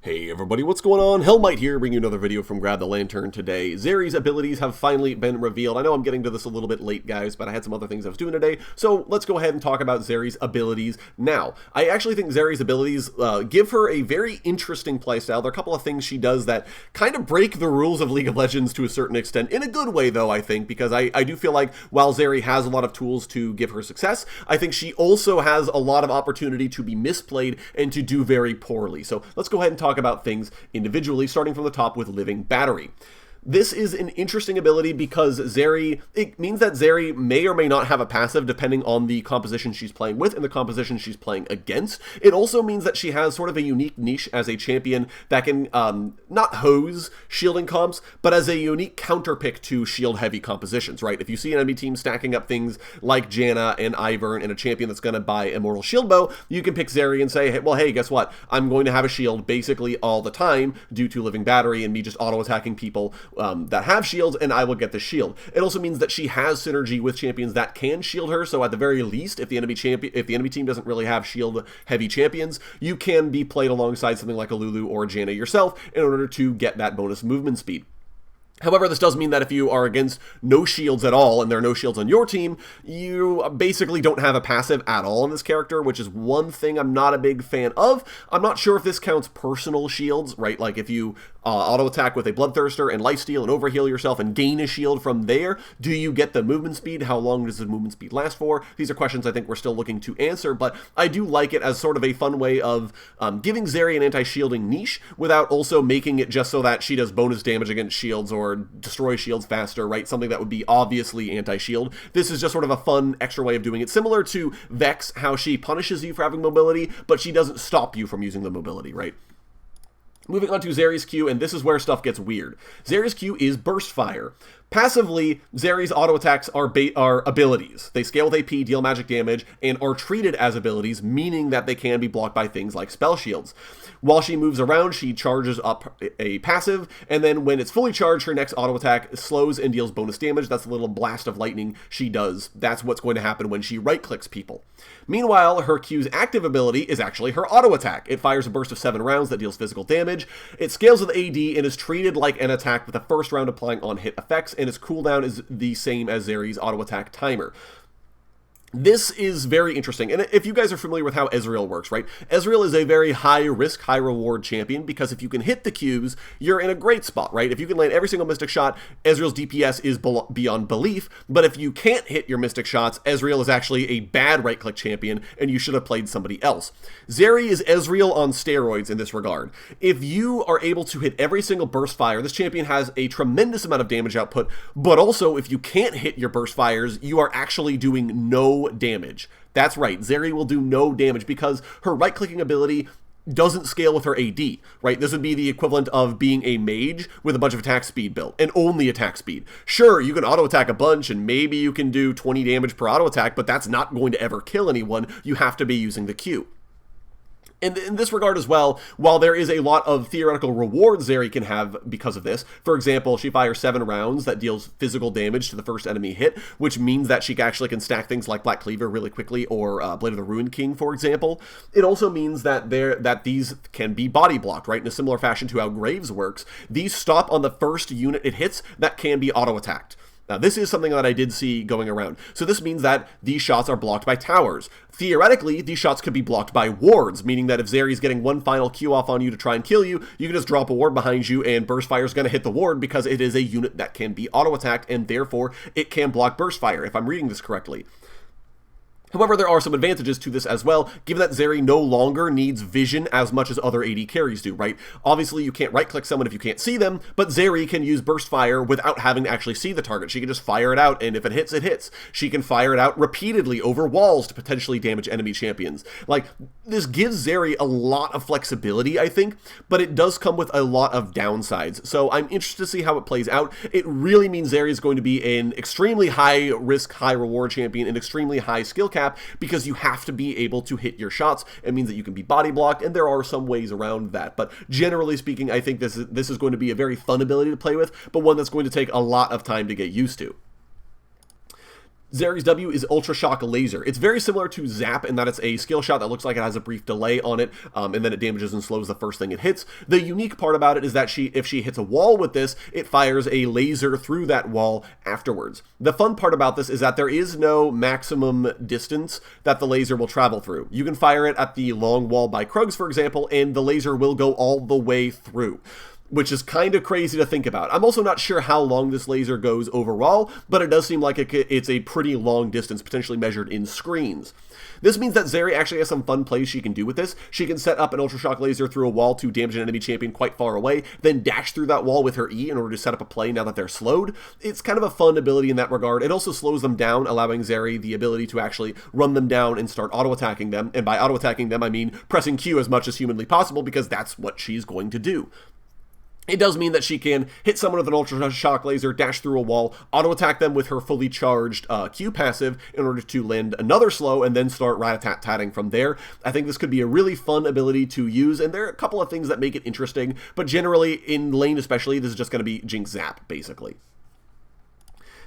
Hey everybody, what's going on? Hellmite here, bringing you another video from Grab the Lantern today. Zeri's abilities have finally been revealed. I know I'm getting to this a little bit late, guys, but I had some other things I was doing today, so let's go ahead and talk about Zeri's abilities now. I actually think Zeri's abilities give her a very interesting playstyle. There are a couple of things she does that kind of break the rules of League of Legends to a certain extent, in a good way though, I think, because I do feel like while Zeri has a lot of tools to give her success, I think she also has a lot of opportunity to be misplayed and to do very poorly. So let's go ahead and talk about things individually, starting from the top with Living Battery. This is an interesting ability because it means that Zeri may or may not have a passive depending on the composition she's playing with and the composition she's playing against. It also means that she has sort of a unique niche as a champion that can not hose shielding comps, but as a unique counterpick to shield-heavy compositions, right? If you see an enemy team stacking up things like Janna and Ivern and a champion that's going to buy Immortal Shield Bow, you can pick Zeri and say, hey, well, hey, guess what? I'm going to have a shield basically all the time due to Living Battery and me just auto-attacking people that have shields, and I will get the shield. It also means that she has synergy with champions that can shield her, so at the very least, if the enemy team doesn't really have shield-heavy champions, you can be played alongside something like a Lulu or a Janna yourself in order to get that bonus movement speed. However, this does mean that if you are against no shields at all, and there are no shields on your team, you basically don't have a passive at all in this character, which is one thing I'm not a big fan of. I'm not sure if this counts personal shields, right? Like if you auto-attack with a Bloodthirster and Lifesteal and overheal yourself and gain a shield from there, do you get the movement speed? How long does the movement speed last for? These are questions I think we're still looking to answer, but I do like it as sort of a fun way of giving Zeri an anti-shielding niche without also making it just so that she does bonus damage against shields or destroy shields faster, right? Something that would be obviously anti-shield. This is just sort of a fun extra way of doing it, similar to Vex, how she punishes you for having mobility, but she doesn't stop you from using the mobility, right? Moving on to Zeri's Q, and this is where stuff gets weird. Zeri's Q is Burst Fire. Passively, Zeri's auto attacks are abilities. They scale with AP, deal magic damage, and are treated as abilities, meaning that they can be blocked by things like spell shields. While she moves around, she charges up a passive, and then when it's fully charged, her next auto attack slows and deals bonus damage. That's a little blast of lightning she does. That's what's going to happen when she right-clicks people. Meanwhile, her Q's active ability is actually her auto attack. It fires a burst of 7 rounds that deals physical damage. It scales with AD and is treated like an attack with the first round applying on-hit effects, and its cooldown is the same as Zeri's auto attack timer. This is very interesting, and if you guys are familiar with how Ezreal works, right? Ezreal is a very high-risk, high-reward champion, because if you can hit the Qs, you're in a great spot, right? If you can land every single Mystic shot, Ezreal's DPS is beyond belief, but if you can't hit your Mystic shots, Ezreal is actually a bad right-click champion, and you should have played somebody else. Zeri is Ezreal on steroids in this regard. If you are able to hit every single burst fire, this champion has a tremendous amount of damage output, but also if you can't hit your burst fires, you are actually doing no damage. That's right, Zeri will do no damage because her right-clicking ability doesn't scale with her AD, right? This would be the equivalent of being a mage with a bunch of attack speed built, and only attack speed. Sure, you can auto-attack a bunch, and maybe you can do 20 damage per auto-attack, but that's not going to ever kill anyone. You have to be using the Q. And in this regard as well, while there is a lot of theoretical rewards Zeri can have because of this, for example, she fires 7 rounds that deals physical damage to the first enemy hit, which means that she actually can stack things like Black Cleaver really quickly, or Blade of the Ruined King, for example. It also means that these can be body blocked, right? In a similar fashion to how Graves works, these stop on the first unit it hits that can be auto-attacked. Now, this is something that I did see going around. So this means that these shots are blocked by towers. Theoretically, these shots could be blocked by wards, meaning that if Zeri's getting one final Q off on you to try and kill you, you can just drop a ward behind you and Burst Fire is going to hit the ward because it is a unit that can be auto-attacked and therefore it can block Burst Fire, if I'm reading this correctly. However, there are some advantages to this as well, given that Zeri no longer needs vision as much as other AD carries do, right? Obviously, you can't right-click someone if you can't see them, but Zeri can use Burst Fire without having to actually see the target. She can just fire it out, and if it hits, it hits. She can fire it out repeatedly over walls to potentially damage enemy champions. Like, this gives Zeri a lot of flexibility, I think, but it does come with a lot of downsides. So I'm interested to see how it plays out. It really means Zeri is going to be an extremely high-risk, high-reward champion, an extremely high skill cap, because you have to be able to hit your shots. It means that you can be body blocked, and there are some ways around that. But generally speaking, I think this is going to be a very fun ability to play with, but one that's going to take a lot of time to get used to. Zeri's W is Ultra Shock Laser. It's very similar to Zap in that it's a skill shot that looks like it has a brief delay on it, and then it damages and slows the first thing it hits. The unique part about it is that if she hits a wall with this, it fires a laser through that wall afterwards. The fun part about this is that there is no maximum distance that the laser will travel through. You can fire it at the long wall by Krugs, for example, and the laser will go all the way through, which is kind of crazy to think about. I'm also not sure how long this laser goes overall, but it does seem like it's a pretty long distance, potentially measured in screens. This means that Zeri actually has some fun plays she can do with this. She can set up an Ultra Shock Laser through a wall to damage an enemy champion quite far away, then dash through that wall with her E in order to set up a play now that they're slowed. It's kind of a fun ability in that regard. It also slows them down, allowing Zeri the ability to actually run them down and start auto-attacking them. And by auto-attacking them, I mean pressing Q as much as humanly possible, because that's what she's going to do. It does mean that she can hit someone with an Ultra Shock Laser, dash through a wall, auto-attack them with her fully charged Q passive in order to land another slow, and then start rat-a-tat-tatting from there. I think this could be a really fun ability to use, and there are a couple of things that make it interesting, but generally, in lane especially, this is just going to be Jinx Zap, basically.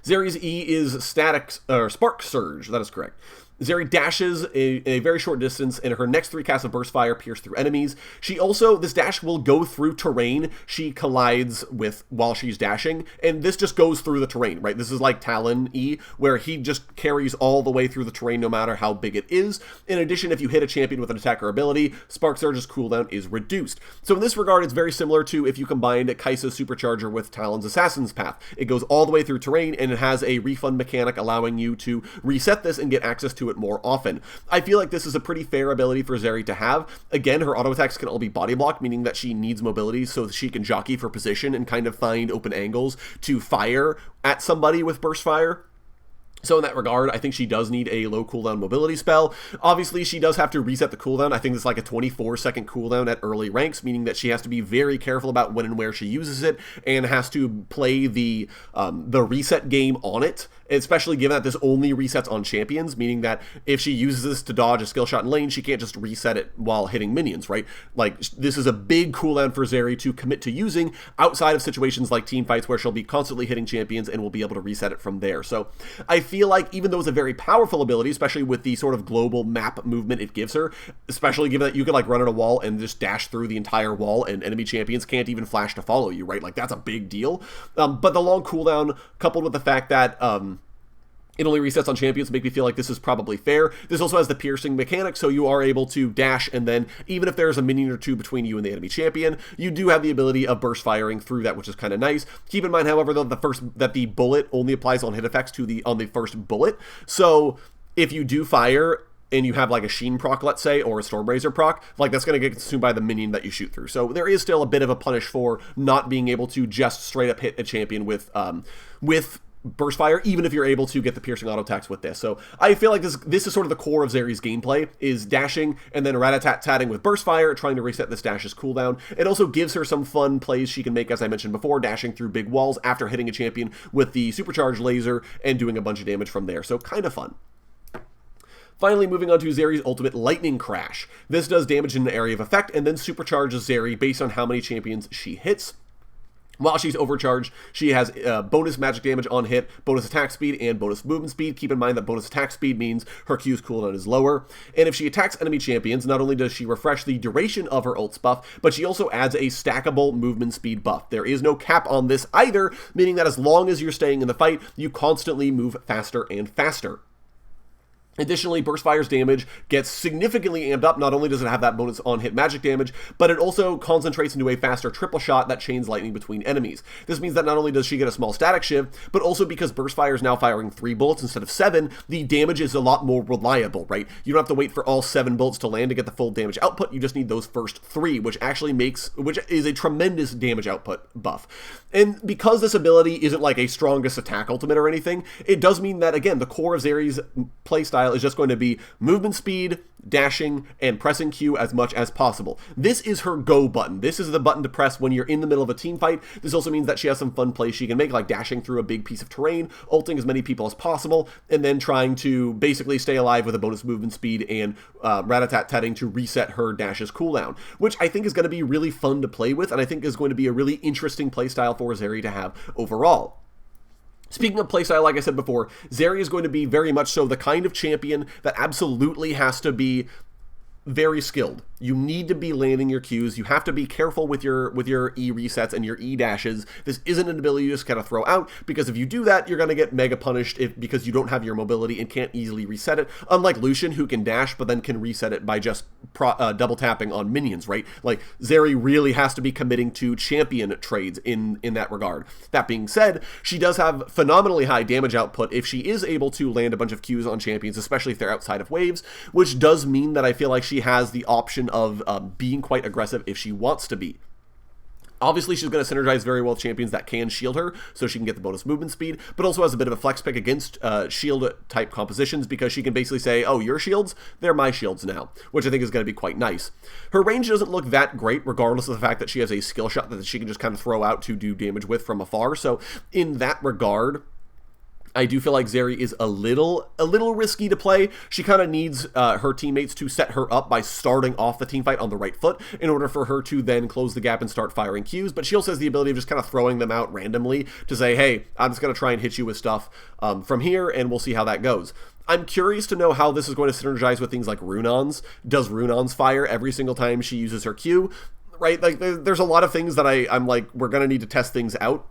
Zeri's E is Spark Surge, that is correct. Zeri dashes a very short distance, and her next 3 casts of Burst Fire pierce through enemies. This dash will go through terrain she collides with while she's dashing, and this just goes through the terrain, right? This is like Talon E, where he just carries all the way through the terrain no matter how big it is. In addition, if you hit a champion with an attacker ability, Spark Surge's cooldown is reduced. So in this regard, it's very similar to if you combined Kai'Sa's Supercharger with Talon's Assassin's Path. It goes all the way through terrain, and it has a refund mechanic allowing you to reset this and get access to it more often. I feel like this is a pretty fair ability for Zeri to have. Again, her auto attacks can all be body blocked, meaning that she needs mobility so that she can jockey for position and kind of find open angles to fire at somebody with burst fire. So in that regard, I think she does need a low cooldown mobility spell. Obviously, she does have to reset the cooldown. I think it's like a 24-second cooldown at early ranks, meaning that she has to be very careful about when and where she uses it, and has to play the reset game on it, especially given that this only resets on champions, meaning that if she uses this to dodge a skill shot in lane, she can't just reset it while hitting minions, right? Like, this is a big cooldown for Zeri to commit to using outside of situations like team fights where she'll be constantly hitting champions and will be able to reset it from there. So I feel like even though it's a very powerful ability, especially with the sort of global map movement it gives her, especially given that you could like run on a wall and just dash through the entire wall and enemy champions can't even flash to follow you, right? Like, that's a big deal. But the long cooldown, coupled with the fact that it only resets on champions, make me feel like this is probably fair. This also has the piercing mechanic, so you are able to dash, and then even if there's a minion or two between you and the enemy champion, you do have the ability of burst firing through that, which is kind of nice. Keep in mind, however, though, that the bullet only applies on hit effects on the first bullet. So if you do fire and you have like a Sheen proc, let's say, or a Stormbrazer proc, like that's going to get consumed by the minion that you shoot through. So there is still a bit of a punish for not being able to just straight up hit a champion with burst fire, even if you're able to get the piercing auto attacks with this. So I feel like this is sort of the core of Zeri's gameplay, is dashing and then rat-a-tat-tatting with burst fire, trying to reset this dash's cooldown. It also gives her some fun plays she can make, as I mentioned before, dashing through big walls after hitting a champion with the supercharged laser and doing a bunch of damage from there. So kind of fun. Finally, moving on to Zeri's ultimate Lightning Crash. This does damage in an area of effect and then supercharges Zeri based on how many champions she hits. While she's overcharged, she has bonus magic damage on hit, bonus attack speed, and bonus movement speed. Keep in mind that bonus attack speed means her Q's cooldown is lower. And if she attacks enemy champions, not only does she refresh the duration of her ult's buff, but she also adds a stackable movement speed buff. There is no cap on this either, meaning that as long as you're staying in the fight, you constantly move faster and faster. Additionally, Burst Fire's damage gets significantly amped up. Not only does it have that bonus on-hit magic damage, but it also concentrates into a faster triple shot that chains lightning between enemies. This means that not only does she get a small static shiv, but also because Burst Fire is now firing 3 bullets instead of 7, the damage is a lot more reliable, right? You don't have to wait for all 7 bullets to land to get the full damage output. You just need those first 3, which is a tremendous damage output buff. And because this ability isn't like a strongest attack ultimate or anything, it does mean that, again, the core of Zeri's playstyle is just going to be movement speed, dashing, and pressing Q as much as possible. This is her go button. This is the button to press when you're in the middle of a team fight. This also means that she has some fun plays she can make, like dashing through a big piece of terrain, ulting as many people as possible, and then trying to basically stay alive with a bonus movement speed and rat-a-tat-tatting to reset her dash's cooldown, which I think is going to be really fun to play with, and I think is going to be a really interesting playstyle for Zeri to have overall. Speaking of playstyle, like I said before, Zeri is going to be very much so the kind of champion that absolutely has to be very skilled. You need to be landing your Qs. You have to be careful with your E resets and your E dashes. This isn't an ability you just kind of throw out, because if you do that, you're going to get mega punished because you don't have your mobility and can't easily reset it. Unlike Lucian, who can dash but then can reset it by just double tapping on minions, right? Like, Zeri really has to be committing to champion trades in that regard. That being said, she does have phenomenally high damage output if she is able to land a bunch of Qs on champions, especially if they're outside of waves, which does mean that I feel like she has the option of being quite aggressive if she wants to be. Obviously, she's going to synergize very well with champions that can shield her, so she can get the bonus movement speed, but also has a bit of a flex pick against shield-type compositions, because she can basically say, oh, your shields? They're my shields now, which I think is going to be quite nice. Her range doesn't look that great, regardless of the fact that she has a skill shot that she can just kind of throw out to do damage with from afar, so in that regard, I do feel like Zeri is a little risky to play. She kind of needs her teammates to set her up by starting off the team fight on the right foot in order for her to then close the gap and start firing Qs, but she also has the ability of just kind of throwing them out randomly to say, hey, I'm just going to try and hit you with stuff from here, and we'll see how that goes. I'm curious to know how this is going to synergize with things like Runons. Does Runons fire every single time she uses her Q? Right? Like, there's a lot of things that I'm like, we're going to need to test things out.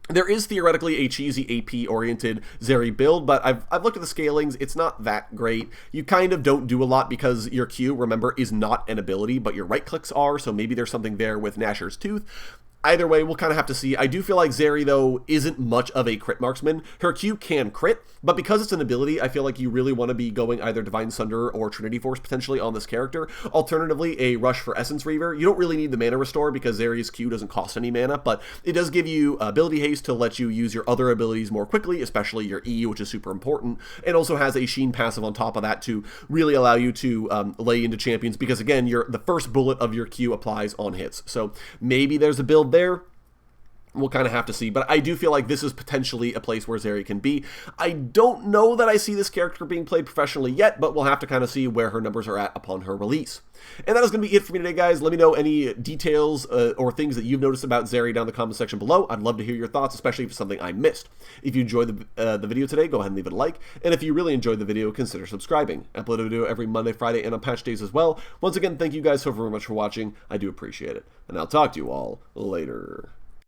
There is theoretically a cheesy AP-oriented Zeri build, but I've looked at the scalings. It's not that great. You kind of don't do a lot because your Q, remember, is not an ability, but your right-clicks are, so maybe there's something there with Nashor's Tooth. Either way, we'll kind of have to see. I do feel like Zeri, though, isn't much of a crit marksman. Her Q can crit, but because it's an ability, I feel like you really want to be going either Divine Sunder or Trinity Force potentially on this character. Alternatively, a Rush for Essence Reaver. You don't really need the mana restore because Zeri's Q doesn't cost any mana, but it does give you ability haste to let you use your other abilities more quickly, especially your E, which is super important, and also has a Sheen passive on top of that to really allow you to lay into champions, because again, the first bullet of your Q applies on hits. So maybe there's a build there. We'll kind of have to see, but I do feel like this is potentially a place where Zeri can be. I don't know that I see this character being played professionally yet, but we'll have to kind of see where her numbers are at upon her release. And that is going to be it for me today, guys. Let me know any details or things that you've noticed about Zeri down in the comment section below. I'd love to hear your thoughts, especially if it's something I missed. If you enjoyed the video today, go ahead and leave it a like. And if you really enjoyed the video, consider subscribing. I upload a video every Monday, Friday, and on patch days as well. Once again, thank you guys so very much for watching. I do appreciate it. And I'll talk to you all later.